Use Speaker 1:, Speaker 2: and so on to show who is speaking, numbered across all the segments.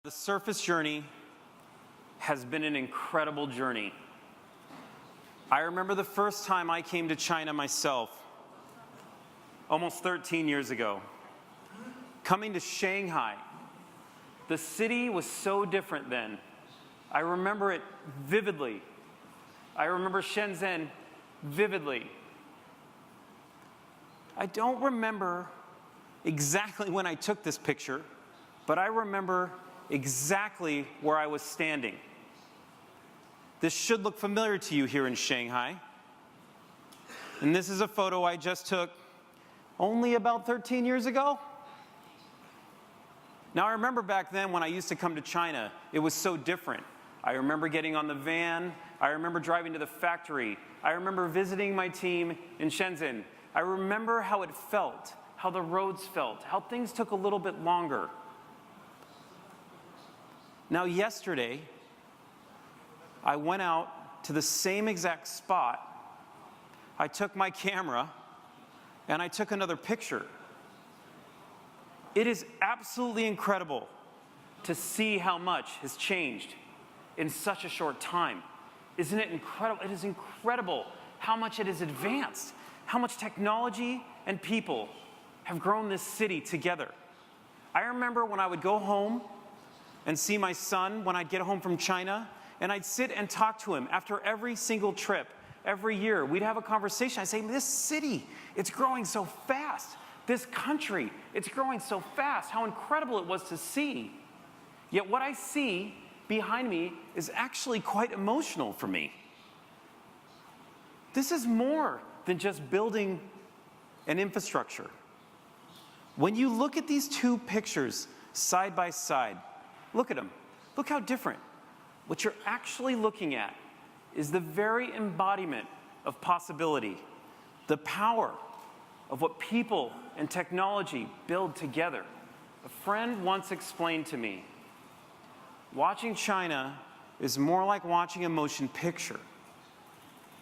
Speaker 1: The Surface journey has been an incredible journey. I remember the first time I came to China myself, almost 13 years ago. Coming to Shanghai, the city was so different then. I remember it vividly. I remember Shenzhen vividly. I don't remember exactly when I took this picture, but I remember exactly where I was standing. This should look familiar to you here in Shanghai. And this is a photo I just took only about 13 years ago. Now, I remember back then when I used to come to China, it was so different. I remember getting on the van. I remember driving to the factory. I remember visiting my team in Shenzhen. I remember how it felt, how the roads felt, how things took a little bit longer. Now, yesterday, I went out to the same exact spot. I took my camera, and I took another picture. It is absolutely incredible to see how much has changed in such a short time. Isn't it incredible? It is incredible how much it has advanced, how much technology and people have grown this city together. I remember when I would go home and see my son when I'd get home from China, and I'd sit and talk to him after every single trip, every year. We'd have a conversation. I'd say, this city, it's growing so fast. This country, it's growing so fast. How incredible it was to see. Yet what I see behind me is actually quite emotional for me. This is more than just building an infrastructure. When you look at these two pictures side by side, look at them. Look how different. What you're actually looking at is the very embodiment of possibility, the power of what people and technology build together. A friend once explained to me, watching China is more like watching a motion picture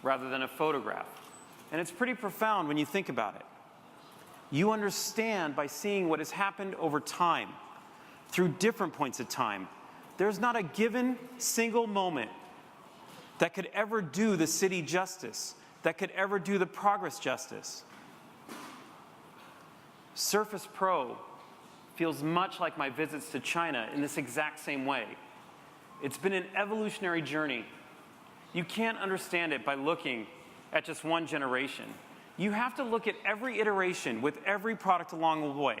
Speaker 1: rather than a photograph. And it's pretty profound when you think about it. You understand by seeing what has happened over time, through different points of time. There's not a given single moment that could ever do the city justice, that could ever do the progress justice. Surface Pro feels much like my visits to China in this exact same way. It's been an evolutionary journey. You can't understand it by looking at just one generation. You have to look at every iteration with every product along the way.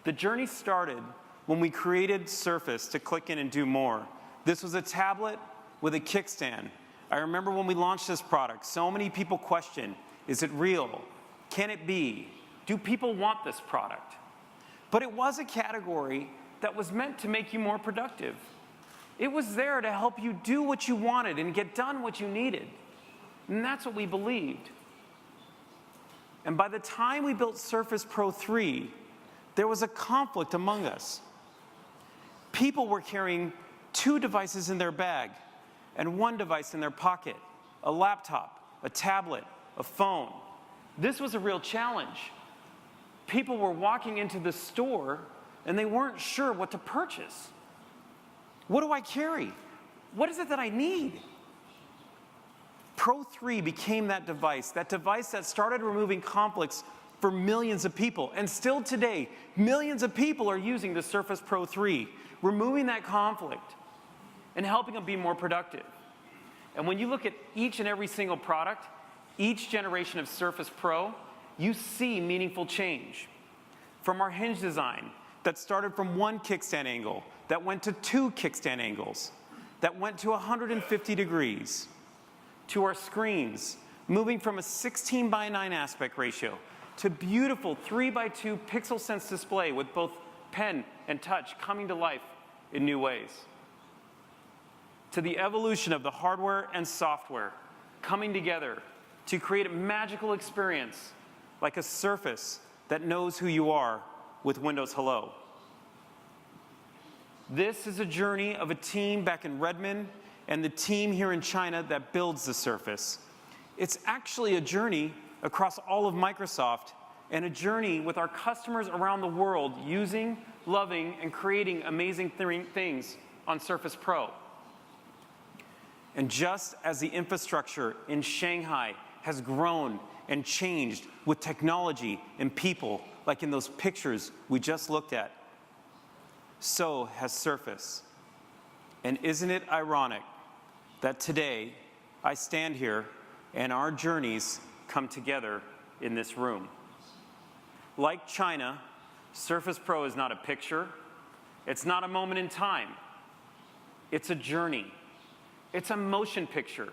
Speaker 1: The journey started when we created Surface to click in and do more. This was a tablet with a kickstand. I remember when we launched this product, so many people questioned, is it real? Can it be? Do people want this product? But it was a category that was meant to make you more productive. It was there to help you do what you wanted and get done what you needed. And that's what we believed. And by the time we built Surface Pro 3, there was a conflict among us. People were carrying two devices in their bag and one device in their pocket, a laptop, a tablet, a phone. This was a real challenge. People were walking into the store and they weren't sure what to purchase. What do I carry? What is it that I need? Pro 3 became that device that started removing conflicts for millions of people. And still today, millions of people are using the Surface Pro 3, removing that conflict and helping them be more productive. And when you look at each and every single product, each generation of Surface Pro, you see meaningful change. From our hinge design that started from one kickstand angle, that went to two kickstand angles, that went to 150 degrees, to our screens, moving from a 16:9 aspect ratio to beautiful 3:2 pixel sense display with both pen and touch coming to life in new ways. To the evolution of the hardware and software coming together to create a magical experience like a Surface that knows who you are with Windows Hello. This is a journey of a team back in Redmond and the team here in China that builds the Surface. It's actually a journey across all of Microsoft and a journey with our customers around the world using, loving, and creating amazing things on Surface Pro. And just as the infrastructure in Shanghai has grown and changed with technology and people, like in those pictures we just looked at, so has Surface. And isn't it ironic that today I stand here and our journeys come together in this room? Like China, Surface Pro is not a picture. It's not a moment in time. It's a journey. It's a motion picture.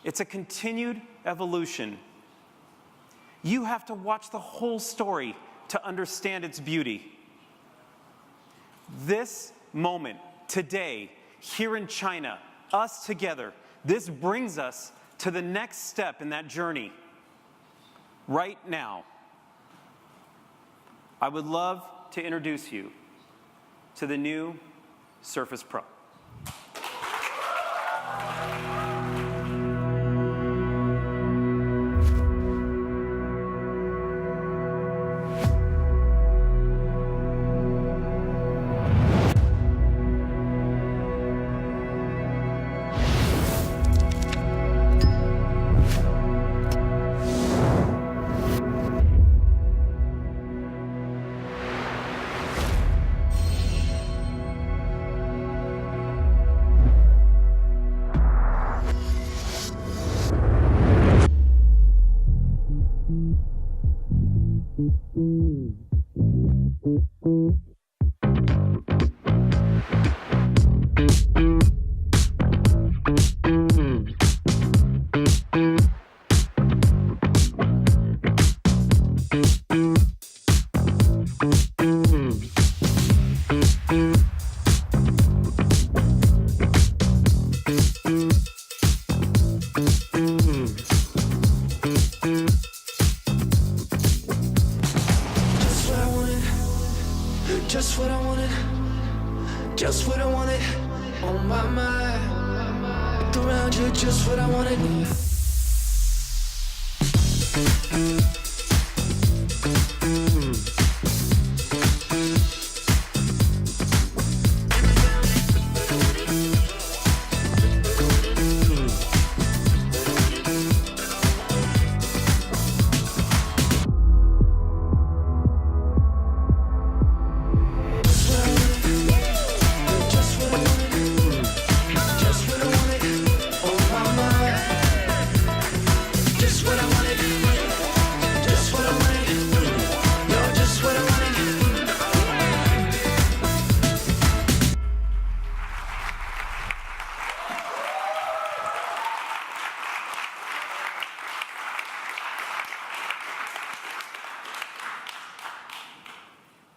Speaker 1: It's a continued evolution. You have to watch the whole story to understand its beauty. This moment, today, here in China, us together, this brings us to the next step in that journey. Right now, I would love to introduce you to the new Surface Pro.
Speaker 2: Just what I wanted, just what I wanted, on my mind. Looked around you, just what I wanted.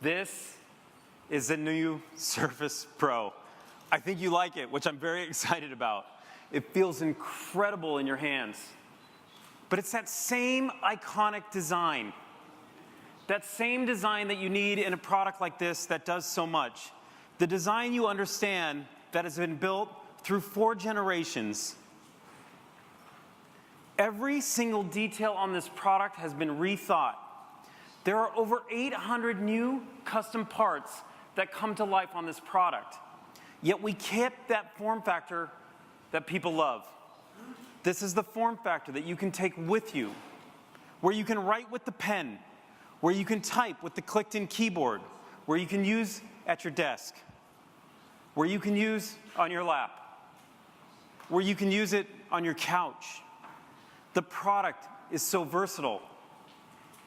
Speaker 1: This is the new Surface Pro. I think you like it, which I'm very excited about. It feels incredible in your hands. But it's that same iconic design. That same design that you need in a product like this that does so much. The design you understand that has been built through 4 generations. Every single detail on this product has been rethought. There are over 800 new custom parts that come to life on this product. Yet we kept that form factor that people love. This is the form factor that you can take with you, where you can write with the pen, where you can type with the clicked-in keyboard, where you can use at your desk, where you can use on your lap, where you can use it on your couch. The product is so versatile.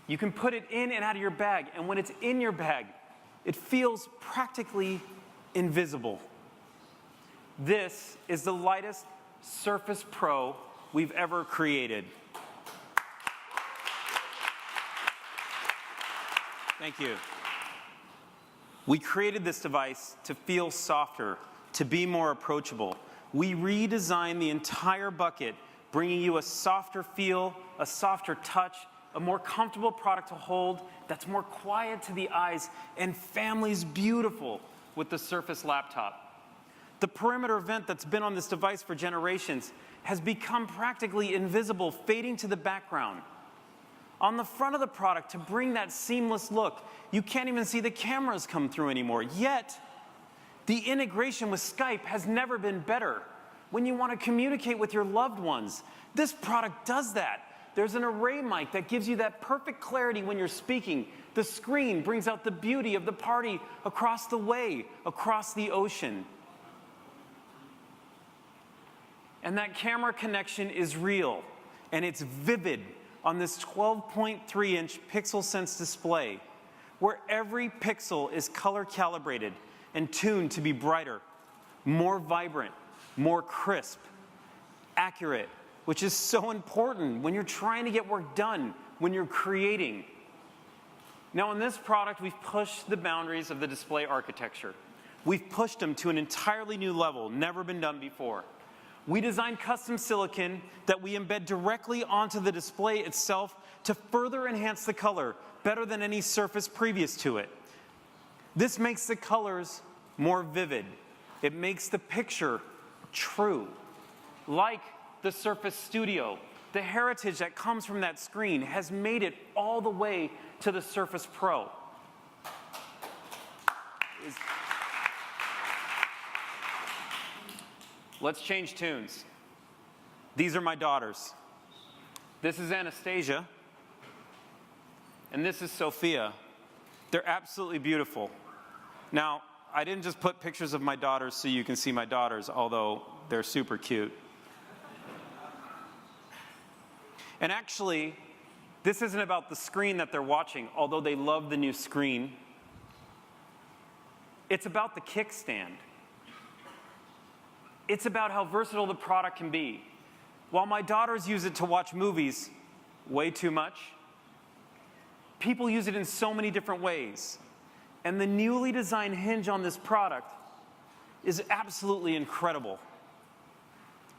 Speaker 1: You can put it in and out of your bag, and when it's in your bag, it feels practically invisible. This is the lightest Surface Pro we've ever created. Thank you. We created this device to feel softer, to be more approachable. We redesigned the entire bucket, bringing you a softer feel, a softer touch, a more comfortable product to hold that's more quiet to the eyes, and family's beautiful with the Surface laptop. The perimeter vent that's been on this device for generations has become practically invisible, fading to the background. on the front of the product to bring that seamless look. You can't even see the cameras come through anymore. Yet, the integration with Skype has never been better. When you want to communicate with your loved ones, this product does that. There's an array mic that gives you that perfect clarity when you're speaking. The screen brings out the beauty of the party across the way, across the ocean. And that camera connection is real, and it's vivid on this 12.3-inch Pixel Sense display, where every pixel is color calibrated and tuned to be brighter, more vibrant, more crisp, accurate, which is so important when you're trying to get work done, when you're creating. Now, in this product, we've pushed the boundaries of the display architecture. We've pushed them to an entirely new level, never been done before. We designed custom silicon that we embed directly onto the display itself to further enhance the color, better than any surface previous to it. This makes the colors more vivid. It makes the picture true. Like the Surface Studio, the heritage that comes from that screen has made it all the way to the Surface Pro. Let's change tunes. These are my daughters. This is Anastasia, and this is Sophia. They're absolutely beautiful. Now, I didn't just put pictures of my daughters so you can see my daughters, although they're super cute. And actually, this isn't about the screen that they're watching, although they love the new screen. It's about the kickstand. It's about how versatile the product can be. While my daughters use it to watch movies way too much, people use it in so many different ways. And the newly designed hinge on this product is absolutely incredible.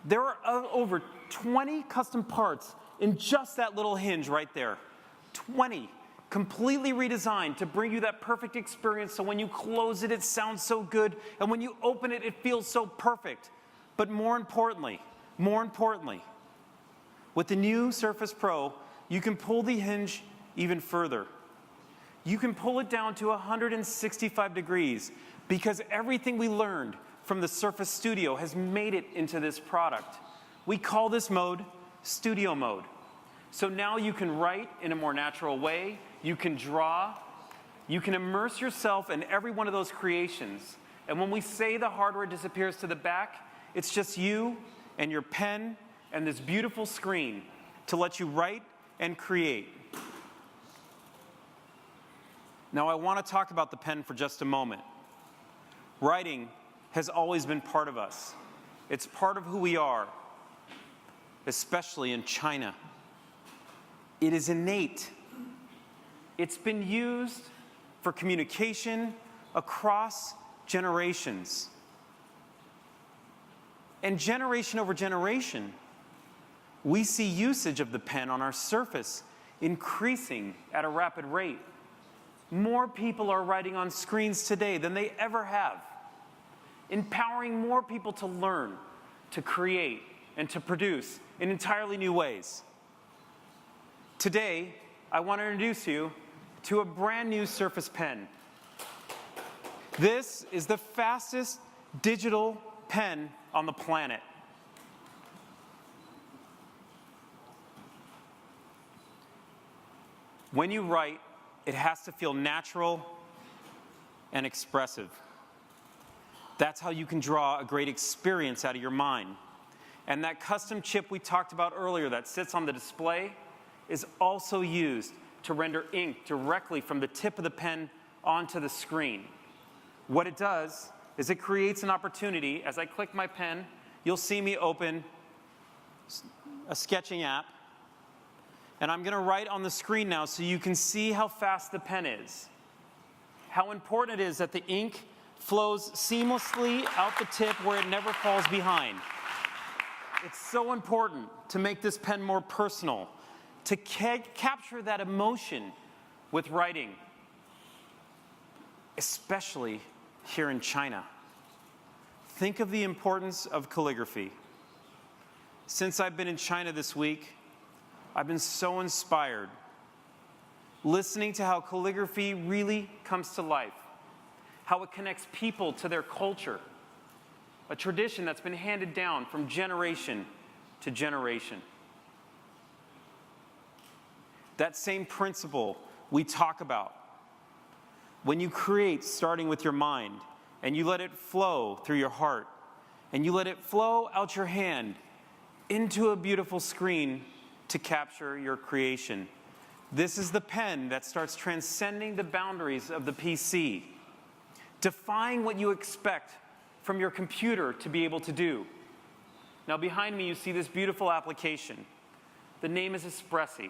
Speaker 1: There are over 20 custom parts in just that little hinge right there. 20, completely redesigned to bring you that perfect experience, so when you close it, it sounds so good, and when you open it, it feels so perfect. But more importantly, with the new Surface Pro, you can pull the hinge even further. You can pull it down to 165 degrees because everything we learned from the Surface Studio has made it into this product. We call this mode Studio Mode. So now you can write in a more natural way, you can draw, you can immerse yourself in every one of those creations. And when we say the hardware disappears to the back, it's just you and your pen and this beautiful screen to let you write and create. Now, I want to talk about the pen for just a moment. Writing has always been part of us. It's part of who we are, especially in China. It is innate. It's been used for communication across generations. And generation over generation, we see usage of the pen on our Surface increasing at a rapid rate. More people are writing on screens today than they ever have, empowering more people to learn, to create, and to produce in entirely new ways. Today, I want to introduce you to a brand new Surface Pen. This is the fastest digital pen on the planet. When you write, it has to feel natural and expressive. That's how you can draw a great experience out of your mind. And that custom chip we talked about earlier that sits on the display is also used to render ink directly from the tip of the pen onto the screen. What it does is it creates an opportunity. As I click my pen, you'll see me open a sketching app. And I'm going to write on the screen now so you can see how fast the pen is. How important it is that the ink flows seamlessly out the tip where it never falls behind. It's so important to make this pen more personal, to capture that emotion with writing, especially here in China. Think of the importance of calligraphy. Since I've been in China this week, I've been so inspired listening to how calligraphy really comes to life, how it connects people to their culture, a tradition that's been handed down from generation to generation. That same principle we talk about. When you create starting with your mind, and you let it flow through your heart, and you let it flow out your hand into a beautiful screen to capture your creation. This is the pen that starts transcending the boundaries of the PC, defying what you expect from your computer to be able to do. Now behind me you see this beautiful application. The name is Espressi.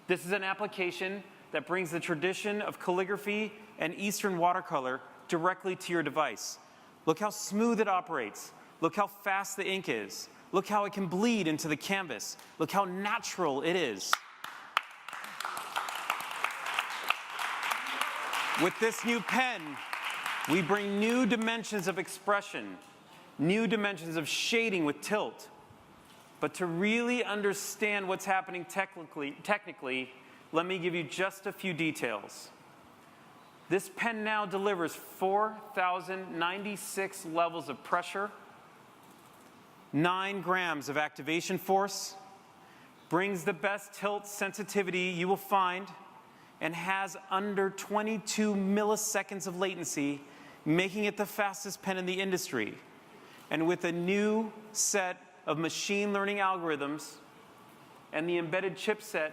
Speaker 1: This is an application that brings the tradition of calligraphy and Eastern watercolor directly to your device. Look how smooth it operates. Look how fast the ink is. Look how it can bleed into the canvas. Look how natural it is. With this new pen, we bring new dimensions of expression, new dimensions of shading with tilt. But to really understand what's happening technically, let me give you just a few details. This pen now delivers 4,096 levels of pressure, 9 grams of activation force, brings the best tilt sensitivity you will find, and has under 22 milliseconds of latency, making it the fastest pen in the industry. And with a new set of machine learning algorithms and the embedded chipset,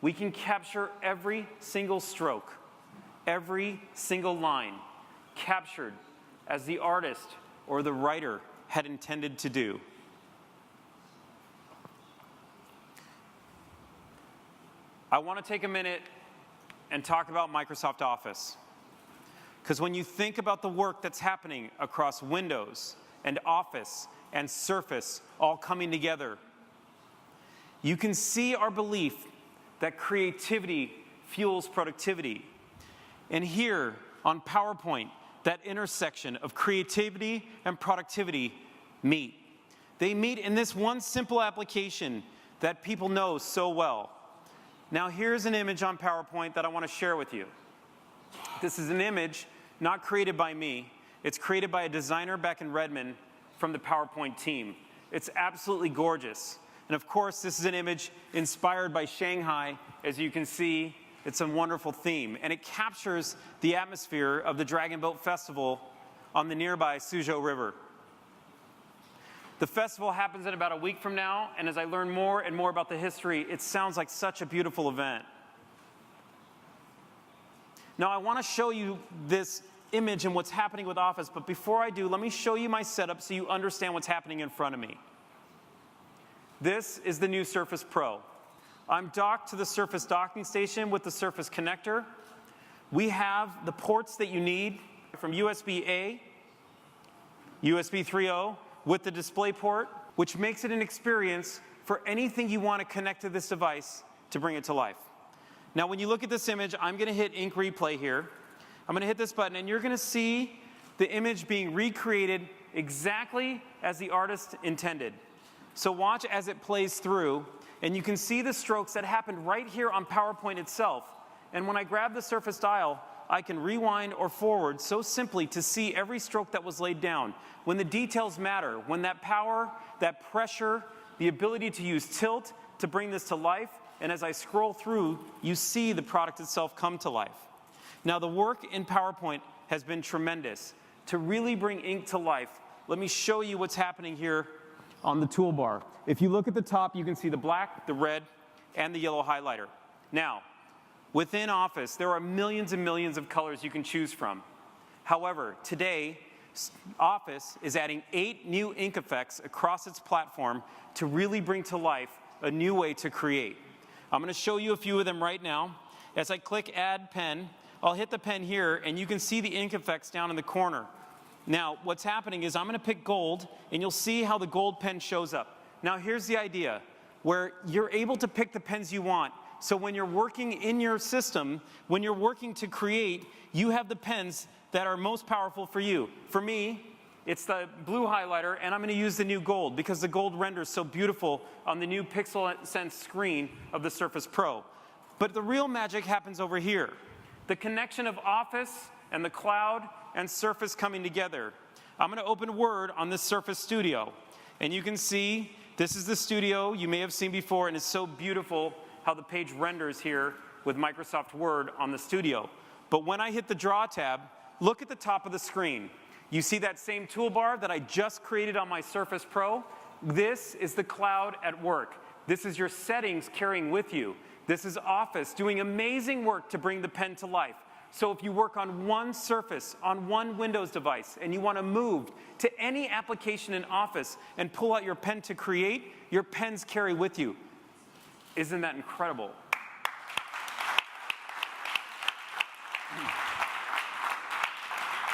Speaker 1: we can capture every single stroke, every single line, captured as the artist or the writer had intended to do. I want to take a minute and talk about Microsoft Office. Because when you think about the work that's happening across Windows and Office and Surface all coming together, you can see our belief that creativity fuels productivity. And here on PowerPoint, that intersection of creativity and productivity meet. They meet in this one simple application that people know so well. Now here's an image on PowerPoint that I want to share with you. This is an image not created by me. It's created by a designer back in Redmond from the PowerPoint team. It's absolutely gorgeous. And of course, this is an image inspired by Shanghai. As you can see, it's a wonderful theme. And it captures the atmosphere of the Dragon Boat Festival on the nearby Suzhou River. The festival happens in about a week from now, and as I learn more and more about the history, it sounds like such a beautiful event. Now, I want to show you this image and what's happening with Office, but before I do, let me show you my setup so you understand what's happening in front of me. This is the new Surface Pro. I'm docked to the Surface docking station with the Surface connector. We have the ports that you need from USB-A, USB 3.0, with the display port, which makes it an experience for anything you want to connect to this device to bring it to life. Now, when you look at this image, I'm going to hit Ink Replay here. I'm going to hit this button, and you're going to see the image being recreated exactly as the artist intended. So watch as it plays through, and you can see the strokes that happened right here on PowerPoint itself. And when I grab the Surface dial, I can rewind or forward so simply to see every stroke that was laid down. When the details matter, when that power, that pressure, the ability to use tilt to bring this to life, and as I scroll through, you see the product itself come to life. Now, the work in PowerPoint has been tremendous. To really bring ink to life, let me show you what's happening here on the toolbar. If you look at the top, you can see the black, the red, and the yellow highlighter. Now, within Office, there are millions and millions of colors you can choose from. However, today, Office is adding 8 new ink effects across its platform to really bring to life a new way to create. I'm going to show you a few of them right now. As I click Add Pen, I'll hit the pen here, and you can see the ink effects down in the corner. Now, what's happening is I'm going to pick gold, and you'll see how the gold pen shows up. Now, here's the idea, where you're able to pick the pens you want. So when you're working in your system, when you're working to create, you have the pens that are most powerful for you. For me, it's the blue highlighter, and I'm going to use the new gold because the gold renders so beautiful on the new Pixel Sense screen of the Surface Pro. But the real magic happens over here. The connection of Office and the cloud and Surface coming together. I'm going to open Word on this Surface Studio. And you can see this is the studio you may have seen before, and it's so beautiful how the page renders here with Microsoft Word on the studio. But when I hit the Draw tab, look at the top of the screen. You see that same toolbar that I just created on my Surface Pro? This is the cloud at work. This is your settings carrying with you. This is Office doing amazing work to bring the pen to life. So if you work on one Surface, on one Windows device, and you want to move to any application in Office and pull out your pen to create, your pens carry with you. Isn't that incredible?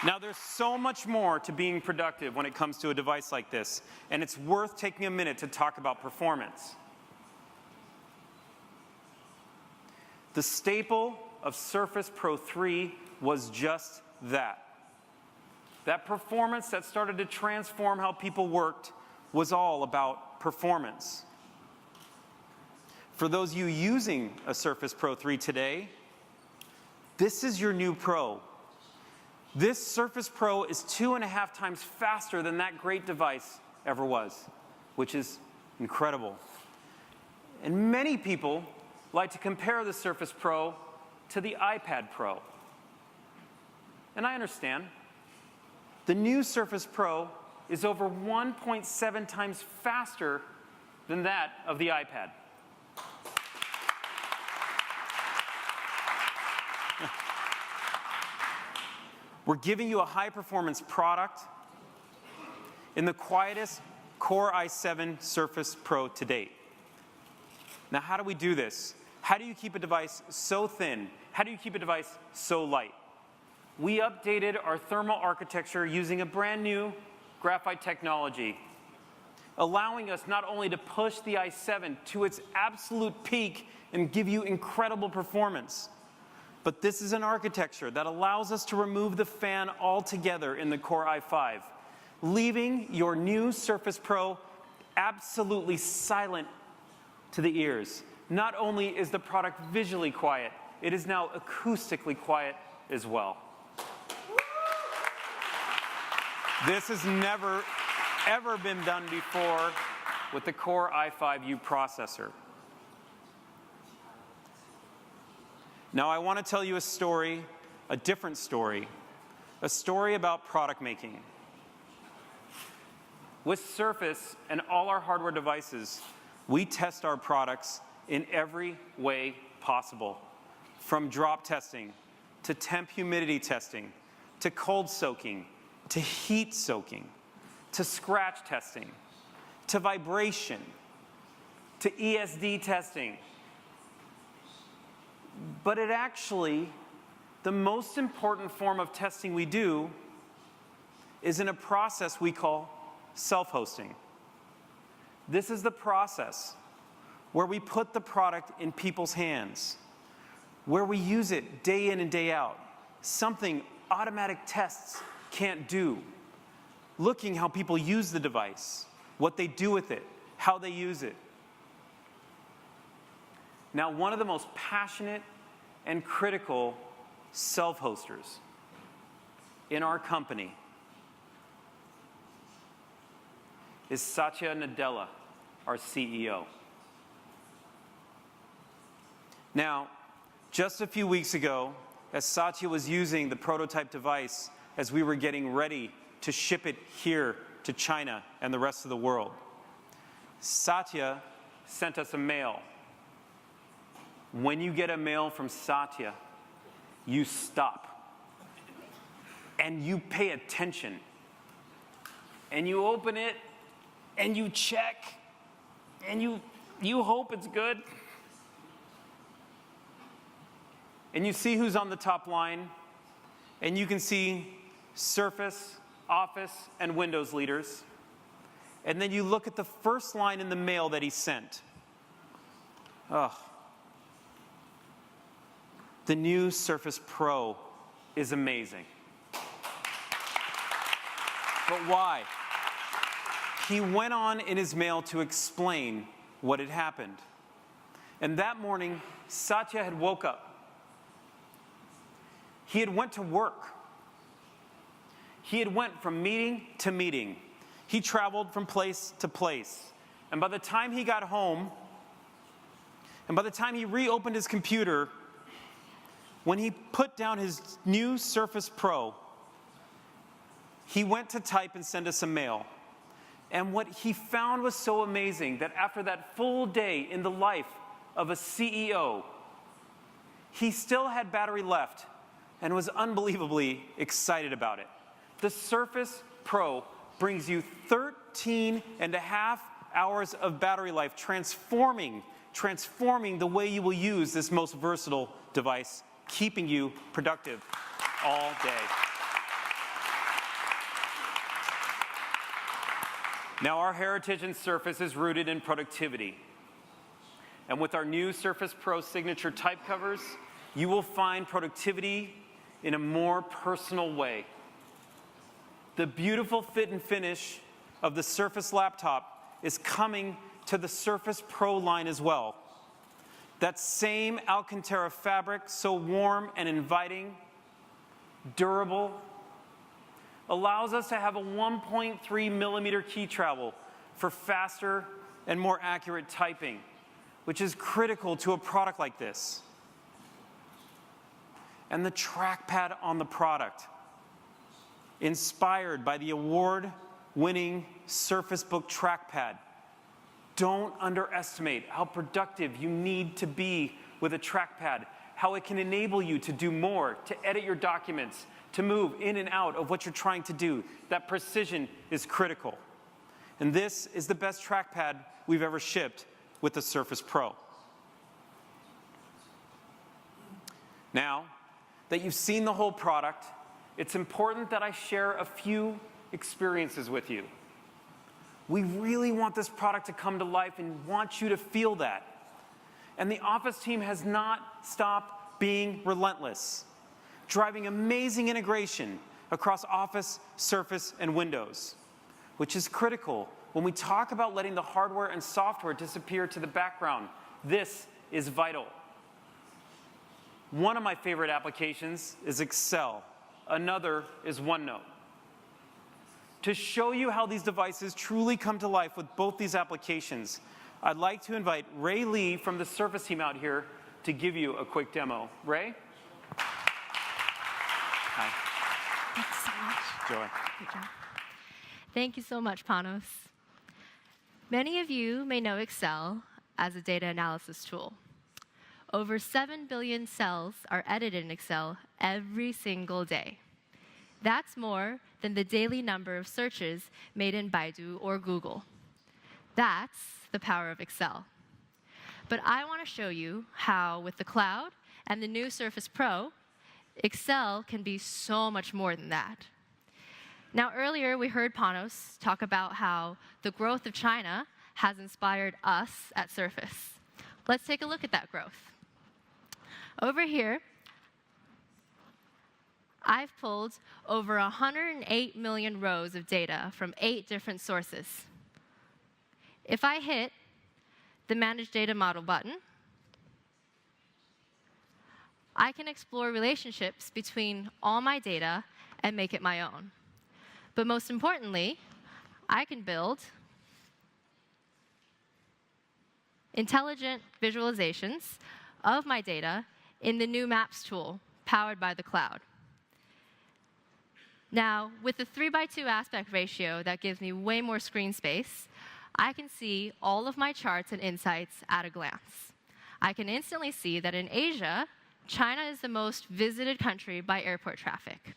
Speaker 1: Now, there's so much more to being productive when it comes to a device like this, and it's worth taking a minute to talk about performance. The staple of Surface Pro 3 was just that. That performance that started to transform how people worked was all about performance. For those of you using a Surface Pro 3 today, this is your new Pro. This Surface Pro is 2.5 times faster than that great device ever was, which is incredible. And many people like to compare the Surface Pro to the iPad Pro. And I understand. The new Surface Pro is over 1.7 times faster than that of the iPad. We're giving you a high-performance product in the quietest Core i7 Surface Pro to date. Now, how do we do this? How do you keep a device so thin? How do you keep a device so light? We updated our thermal architecture using a brand new graphite technology, allowing us not only to push the i7 to its absolute peak and give you incredible performance, but this is an architecture that allows us to remove the fan altogether in the Core i5, leaving your new Surface Pro absolutely silent to the ears. Not only is the product visually quiet, it is now acoustically quiet as well. This has never, ever been done before with the Core i5U processor. Now, I want to tell you a story, a different story, a story about product making. With Surface and all our hardware devices, we test our products in every way possible, from drop testing to temp humidity testing, to cold soaking, to heat soaking, to scratch testing, to vibration, to ESD testing. But it actually, the most important form of testing we do is in a process we call self-hosting. This is the process where we put the product in people's hands, where we use it day in and day out, something automatic tests can't do. Looking how people use the device, what they do with it, how they use it. Now, one of the most passionate and critical self-hosters in our company is Satya Nadella, our CEO. Now, just a few weeks ago, as Satya was using the prototype device as we were getting ready to ship it here to China and the rest of the world, Satya sent us a mail. When you get a mail from Satya, you stop and you pay attention and you open it and you check and you hope it's good. And you see who's on the top line, and you can see Surface, Office, and Windows leaders. And then you look at the first line in the mail that he sent. Oh. The new Surface Pro is amazing. But why? He went on in his mail to explain what had happened. And that morning, Satya had woke up. He had went to work. He had went from meeting to meeting. He traveled from place to place. And by the time he got home, and by the time he reopened his computer, when he put down his new Surface Pro, he went to type and send us a mail. And what he found was so amazing that after that full day in the life of a CEO, he still had battery left and was unbelievably excited about it. The Surface Pro brings you 13 and a half hours of battery life, transforming the way you will use this most versatile device, keeping you productive all day. Now, our heritage in Surface is rooted in productivity. And with our new Surface Pro signature type covers, you will find productivity in a more personal way. The beautiful fit and finish of the Surface laptop is coming to the Surface Pro line as well. That same Alcantara fabric, so warm and inviting, durable, allows us to have a 1.3 millimeter key travel for faster and more accurate typing, which is critical to a product like this. And the trackpad on the product, inspired by the award-winning Surface Book trackpad. Don't underestimate how productive you need to be with a trackpad, how it can enable you to do more, to edit your documents, to move in and out of what you're trying to do. That precision is critical. And this is the best trackpad we've ever shipped with the Surface Pro. Now that you've seen the whole product, it's important that I share a few experiences with you. We really want this product to come to life and want you to feel that. And the Office team has not stopped being relentless, driving amazing integration across Office, Surface, and Windows, which is critical when we talk about letting the hardware and software disappear to the background. This is vital. One of my favorite applications is Excel. Another is OneNote. To show you how these devices truly come to life with both these applications, I'd like to invite Ray Lee from the Surface team out here to give you a quick demo. Ray? Hi.
Speaker 3: Thanks so much.
Speaker 1: Joy.
Speaker 3: Good job. Thank you so much, Panos. Many of you may know Excel as a data analysis tool. Over 7 billion cells are edited in Excel every single day. That's more than the daily number of searches made in Baidu or Google. That's the power of Excel. But I want to show you how, with the cloud and the new Surface Pro, Excel can be so much more than that. Now, earlier we heard Panos talk about how the growth of China has inspired us at Surface. Let's take a look at that growth. Over here, I've pulled over 108 million rows of data from 8 different sources. If I hit the Manage Data Model button, I can explore relationships between all my data and make it my own. But most importantly, I can build intelligent visualizations of my data in the new Maps tool, powered by the cloud. Now, with the 3:2 aspect ratio that gives me way more screen space, I can see all of my charts and insights at a glance. I can instantly see that in Asia, China is the most visited country by airport traffic.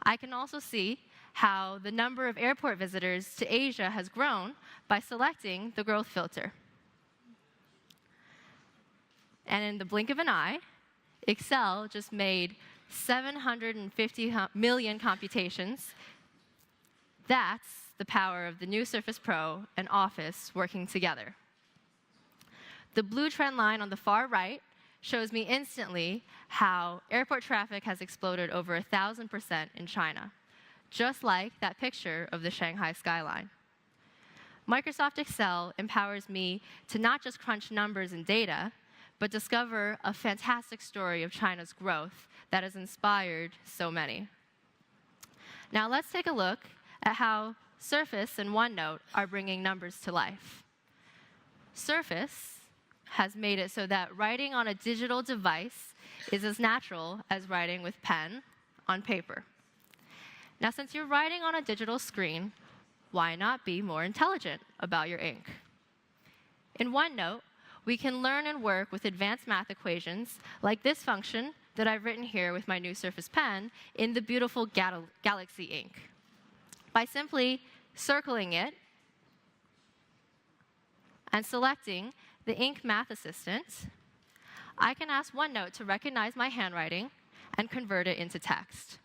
Speaker 3: I can also see how the number of airport visitors to Asia has grown by selecting the growth filter. And in the blink of an eye, Excel just made 750 million computations. That's the power of the new Surface Pro and Office working together. The blue trend line on the far right shows me instantly how airport traffic has exploded over 1,000% in China, just like that picture of the Shanghai skyline. Microsoft Excel empowers me to not just crunch numbers and data, but discover a fantastic story of China's growth that has inspired so many. Now let's take a look at how Surface and OneNote are bringing numbers to life. Surface has made it so that writing on a digital device is as natural as writing with pen on paper. Now, since you're writing on a digital screen, why not be more intelligent about your ink? In OneNote, we can learn and work with advanced math equations like this function that I've written here with my new Surface Pen in the beautiful Galaxy ink. By simply circling it and selecting the Ink Math Assistant, I can ask OneNote to recognize my handwriting and convert it into text.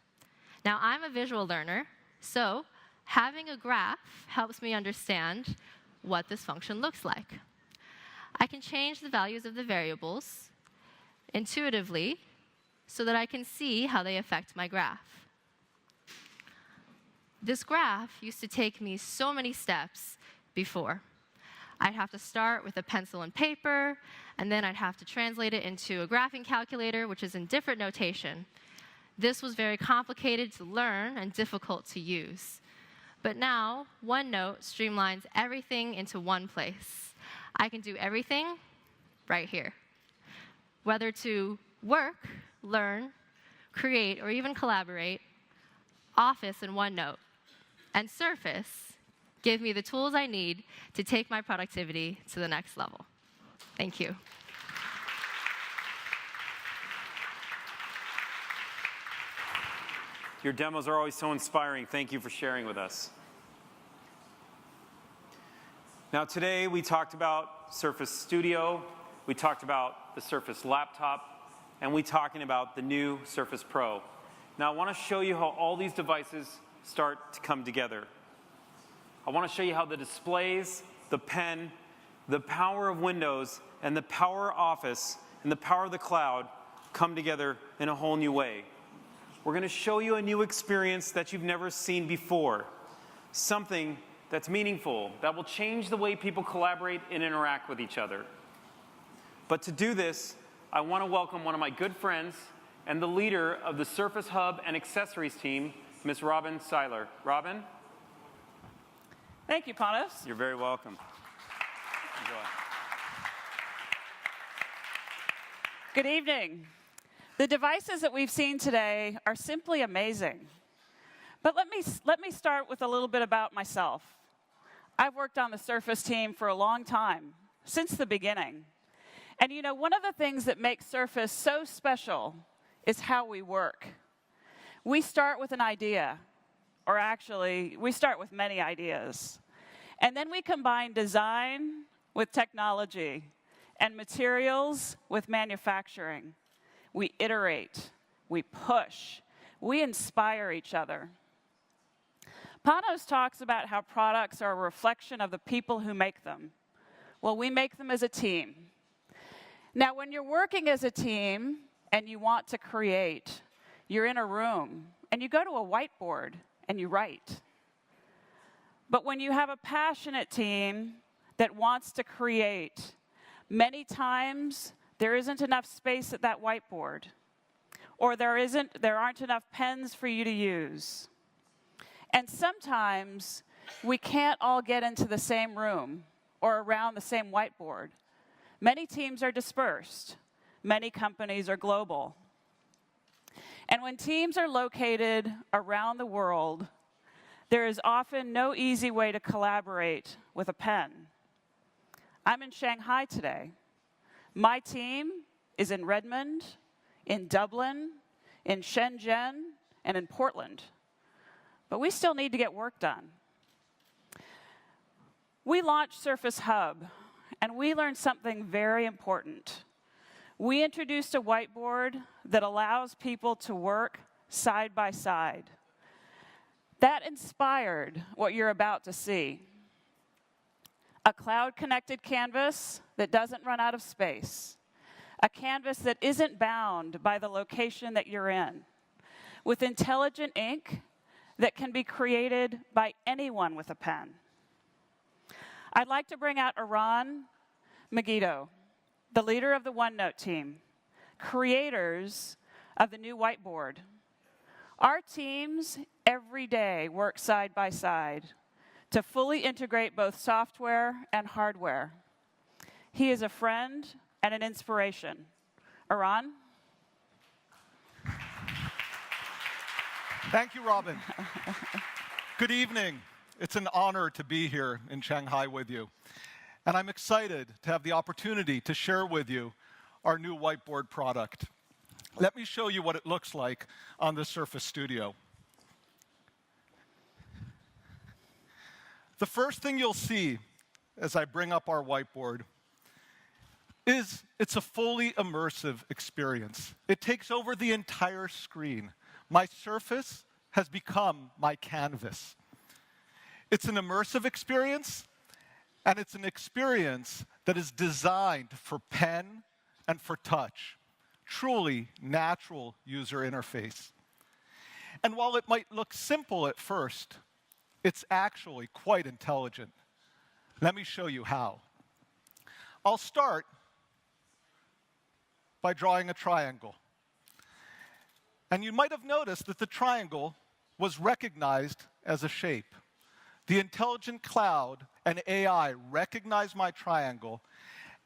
Speaker 3: Now, I'm a visual learner, so having a graph helps me understand what this function looks like. I can change the values of the variables intuitively so that I can see how they affect my graph. This graph used to take me so many steps before. I'd have to start with a pencil and paper, and then I'd have to translate it into a graphing calculator, which is in different notation. This was very complicated to learn and difficult to use. But now, OneNote streamlines everything into one place. I can do everything right here. Whether to work, learn, create, or even collaborate, Office and OneNote and Surface give me the tools I need to take my productivity to the next level. Thank you.
Speaker 1: Your demos are always so inspiring. Thank you for sharing with us. Now today we talked about Surface Studio, we talked about the Surface Laptop, and we're talking about the new Surface Pro. Now I want to show you how all these devices start to come together. I want to show you how the displays, the pen, the power of Windows, and the power of Office, and the power of the cloud come together in a whole new way. We're going to show you a new experience that you've never seen before. Something that's meaningful, that will change the way people collaborate and interact with each other. But to do this, I want to welcome one of my good friends and the leader of the Surface Hub and Accessories team, Ms. Robin Seiler. Robin?
Speaker 4: Thank you, Panos.
Speaker 1: You're very welcome. Enjoy.
Speaker 4: Good evening. The devices that we've seen today are simply amazing. But let me start with a little bit about myself. I've worked on the Surface team for a long time, since the beginning. And you know, one of the things that makes Surface so special is how we work. We start with an idea, or actually, we start with many ideas. And then we combine design with technology and materials with manufacturing. We iterate, we push, we inspire each other. Panos talks about how products are a reflection of the people who make them. Well, we make them as a team. Now, when you're working as a team and you want to create, you're in a room and you go to a whiteboard and you write. But when you have a passionate team that wants to create, many times there isn't enough space at that whiteboard, or there aren't enough pens for you to use. And sometimes we can't all get into the same room or around the same whiteboard. Many teams are dispersed. Many companies are global. And when teams are located around the world, there is often no easy way to collaborate with a pen. I'm in Shanghai today. My team is in Redmond, in Dublin, in Shenzhen, and in Portland. But we still need to get work done. We launched Surface Hub, and we learned something very important. We introduced a whiteboard that allows people to work side by side. That inspired what you're about to see. A cloud-connected canvas that doesn't run out of space. A canvas that isn't bound by the location that you're in. With intelligent ink that can be created by anyone with a pen. I'd like to bring out Iran Megiddo. the leader of the OneNote team, creators of the new whiteboard. Our teams every day work side by side to fully integrate both software and hardware. He is a friend and an inspiration. Aran?
Speaker 5: Thank you, Robin. Good evening. It's an honor to be here in Shanghai with you. And I'm excited to have the opportunity to share with you our new whiteboard product. Let me show you what it looks like on the Surface Studio. The first thing you'll see as I bring up our whiteboard is it's a fully immersive experience. It takes over the entire screen. My Surface has become my canvas. It's an immersive experience, and it's an experience that is designed for pen and for touch. Truly natural user interface. And while it might look simple at first, it's actually quite intelligent. Let me show you how. I'll start by drawing a triangle. And you might have noticed that the triangle was recognized as a shape. The intelligent cloud and AI recognized my triangle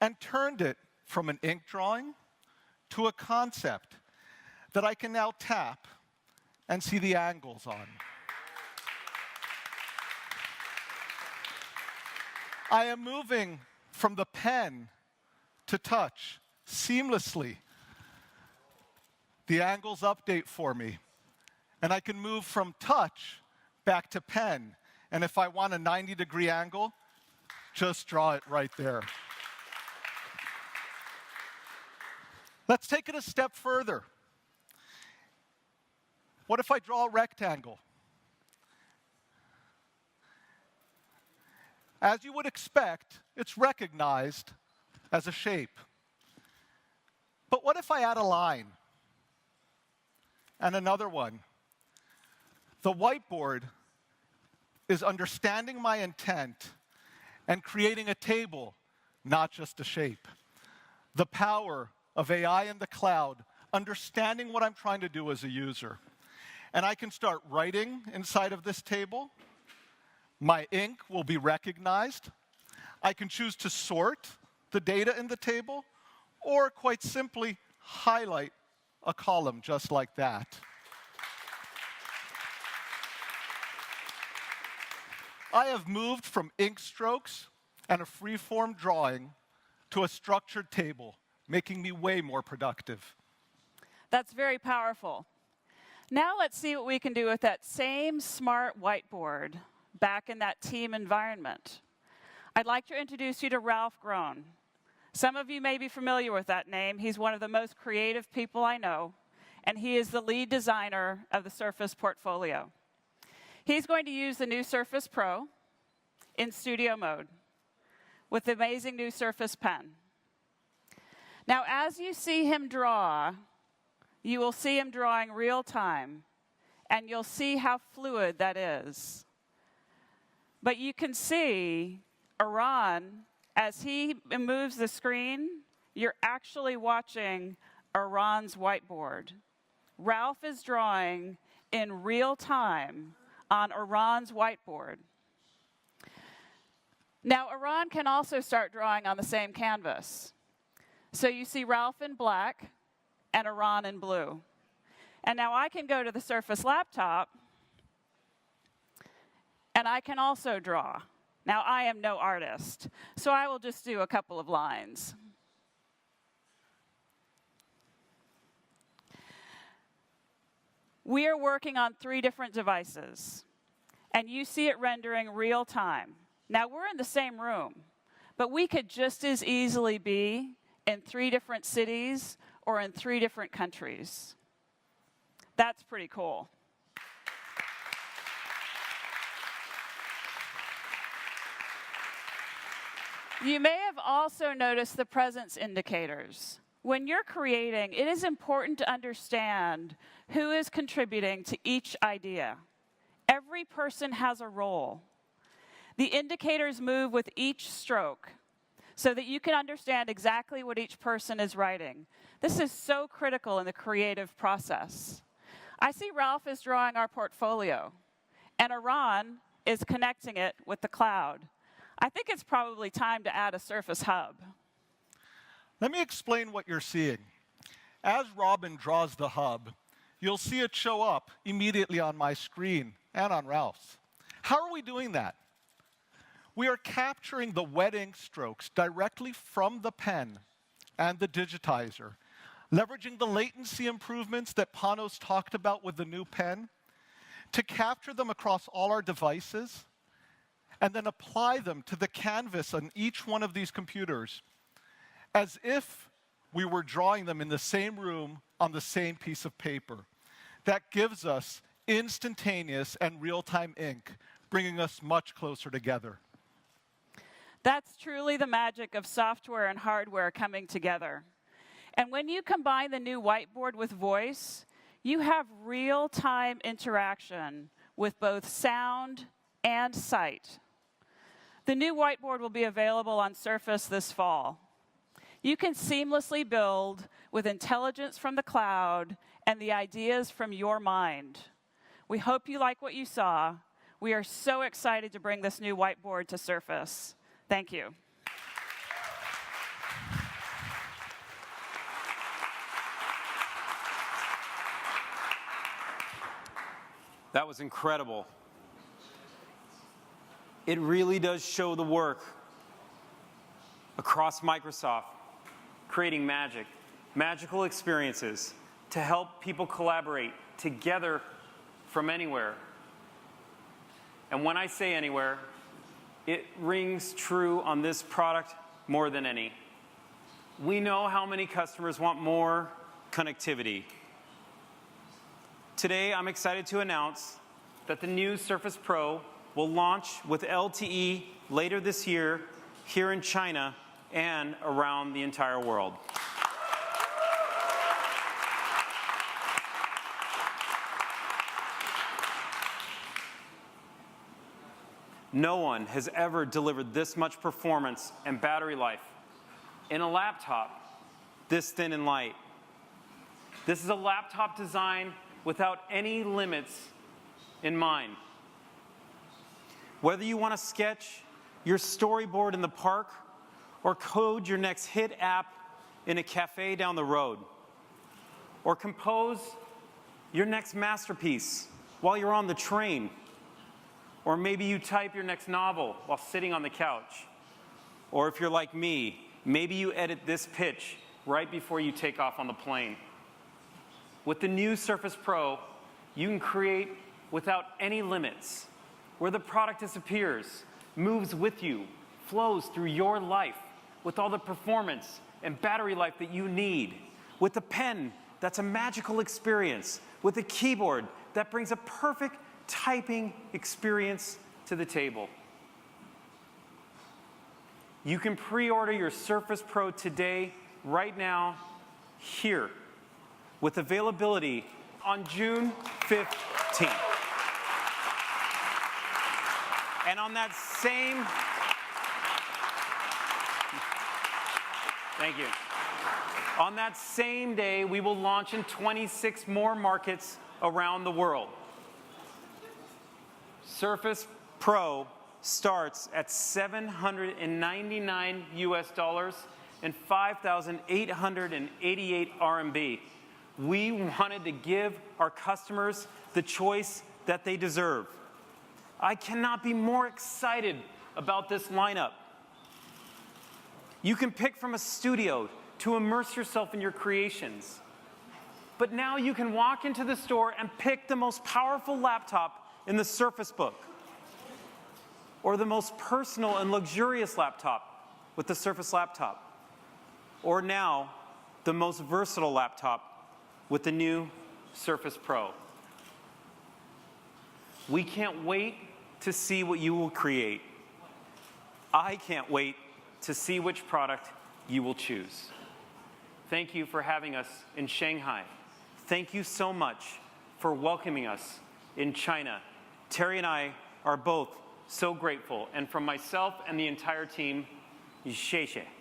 Speaker 5: and turned it from an ink drawing to a concept that I can now tap and see the angles on. I am moving from the pen to touch seamlessly. The angles update for me. And I can move from touch back to pen. And if I want a 90-degree angle, just draw it right there. Let's take it a step further. What if I draw a rectangle? As you would expect, it's recognized as a shape. But what if I add a line? And another one. The whiteboard is understanding my intent and creating a table, not just a shape. The power of AI in the cloud, understanding what I'm trying to do as a user. And I can start writing inside of this table. My ink will be recognized. I can choose to sort the data in the table, or quite simply highlight a column just like that. I have moved from ink strokes and a free-form drawing to a structured table, making me way more productive.
Speaker 4: That's very powerful. Now let's see what we can do with that same smart whiteboard back in that team environment. I'd like to introduce you to Ralph Groen. Some of you may be familiar with that name. He's one of the most creative people I know, and he is the lead designer of the Surface portfolio. He's going to use the new Surface Pro in studio mode with the amazing new Surface Pen. Now, as you see him draw, you will see him drawing real time, and you'll see how fluid that is. But you can see Aran, as he moves the screen, you're actually watching Aran's whiteboard. Ralph is drawing in real time on Aran's whiteboard. Now, Aran can also start drawing on the same canvas. So you see Ralph in black and Aran in blue. And now I can go to the Surface laptop, and I can also draw. Now, I am no artist, so I will just do a couple of lines. We are working on 3 different devices, and you see it rendering real time. Now, we're in the same room, but we could just as easily be in 3 different cities or in 3 different countries. That's pretty cool. You may have also noticed the presence indicators. When you're creating, it is important to understand who is contributing to each idea. Every person has a role. The indicators move with each stroke. so that you can understand exactly what each person is writing. This is so critical in the creative process. I see Ralph is drawing our portfolio, and Iran is connecting it with the cloud. I think it's probably time to add a Surface Hub.
Speaker 5: Let me explain what you're seeing. As Robin draws the hub, you'll see it show up immediately on my screen and on Ralph's. How are we doing that? We are capturing the wet ink strokes directly from the pen and the digitizer, leveraging the latency improvements that Panos talked about with the new pen to capture them across all our devices and then apply them to the canvas on each one of these computers as if we were drawing them in the same room on the same piece of paper. That gives us instantaneous and real-time ink, bringing us much closer together.
Speaker 4: That's truly the magic of software and hardware coming together. And when you combine the new whiteboard with voice, you have real-time interaction with both sound and sight. The new whiteboard will be available on Surface this fall. You can seamlessly build with intelligence from the cloud and the ideas from your mind. We hope you like what you saw. We are so excited to bring this new whiteboard to Surface. Thank you.
Speaker 1: That was incredible. It really does show the work across Microsoft, creating magical experiences to help people collaborate together from anywhere. And when I say anywhere, it rings true on this product more than any. We know how many customers want more connectivity. Today, I'm excited to announce that the new Surface Pro will launch with LTE later this year here in China and around the entire world. No one has ever delivered this much performance and battery life in a laptop this thin and light. This is a laptop design without any limits in mind. Whether you want to sketch your storyboard in the park or code your next hit app in a cafe down the road, or compose your next masterpiece while you're on the train, or maybe you type your next novel while sitting on the couch, or if you're like me, maybe you edit this pitch right before you take off on the plane. With the new Surface Pro, you can create without any limits, where the product disappears, moves with you, flows through your life with all the performance and battery life that you need, with a pen that's a magical experience, with a keyboard that brings a perfect typing experience to the table. You can pre-order your Surface Pro today, right now, here, with availability on June 15th. And on that same, thank you. On that same day, we will launch in 26 more markets around the world. Surface Pro starts at $799 US and 5,888 RMB. We wanted to give our customers the choice that they deserve. I cannot be more excited about this lineup. You can pick from a studio to immerse yourself in your creations. But now you can walk into the store and pick the most powerful laptop in the Surface Book, or the most personal and luxurious laptop with the Surface Laptop, or now the most versatile laptop with the new Surface Pro. We can't wait to see what you will create. I can't wait to see which product you will choose. Thank you for having us in Shanghai. Thank you so much for welcoming us in China. Terry and I are both so grateful. And from myself and the entire team, 谢谢。